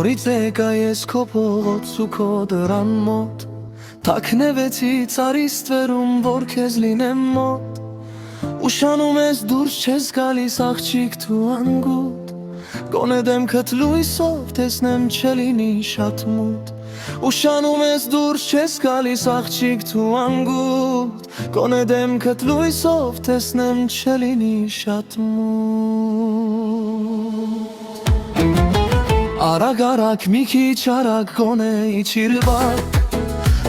Նորից եկա ես քո փողոց ու քո դռան մոտ, թաքնվեցի ծառի ստվերում, որ քեզ լինեմ մոտ։ Ուշանում ես դուրս չես գալիս աղջիկ դու անգութ, գոնե դեմքդ լույսով տեսնեմ չլինի շատ մութ։ Ուշանում ես դուրս չես գալիս աղջիկ դու անգութ, գոնե դեմքդ լույսով տեսնեմ չլինի շատ մութ։ Արագ արագ մի քիչ արագ գոնե իջիր վար,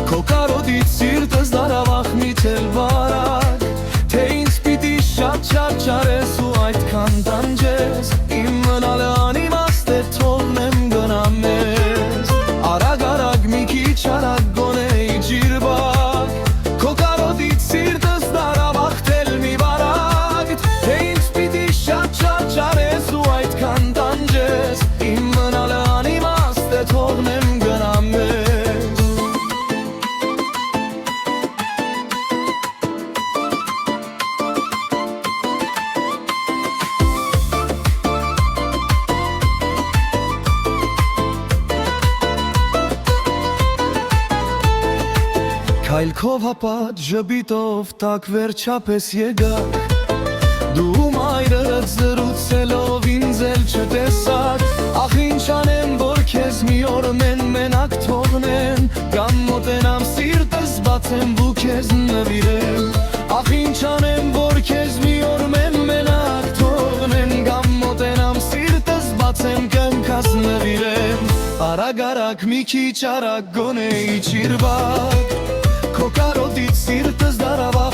քո կարոտից սիրտս դարավախ միթել վարակ, թե ինձ պիտի շատ չարչարես ու այդքան տանջես, իմ մնալը անիմաստ է թողնեմ գնամ ես։ Արագ արագ մի քիչ արագ գոնե իջիր վար, քո կարոտից սիրտս դարավախ թել մի վարակ, թե ինձ պիտի շատ չարչարես ու այդքան տանջես, իմ մնալը անիմաստ է թողնեմ գնամ ես։ Քայլքով հապատ ժպիտով տակ վերջապես եկաք, դու մայրդ զրուցելով ինձ էլ չտեսաք, ախ ինչ անեմ որ քեզ մի օր մենակ թողնեն, կամ մոտենամ սիրտս բացեմ ու քեզ նվիրեմ, ախ ինչ անեմ որ քեզ մի օր մենակ թողնեն, կամ մոտենամ սիրտս բացեմ կնքաս նվիրեմ։ Արագ արագ մի քիչ արագ գոնե իջիր վար, քո կարոտից սիրտս դարավախ